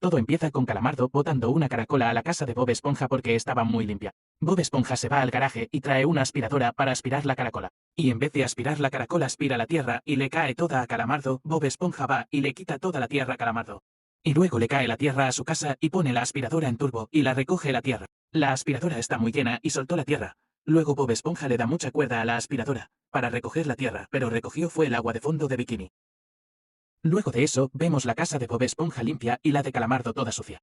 Todo empieza con Calamardo botando una caracola a la casa de Bob Esponja porque estaba muy limpia. Bob Esponja se va al garaje y trae una aspiradora para aspirar la caracola. Y en vez de aspirar la caracola aspira la tierra y le cae toda a Calamardo. Bob Esponja va y le quita toda la tierra a Calamardo. Y luego le cae la tierra a su casa y pone la aspiradora en turbo y la recoge la tierra. La aspiradora está muy llena y soltó la tierra. Luego Bob Esponja le da mucha cuerda a la aspiradora para recoger la tierra, pero recogió fue el agua de fondo de bikini. Luego de eso, vemos la casa de Bob Esponja limpia y la de Calamardo toda sucia.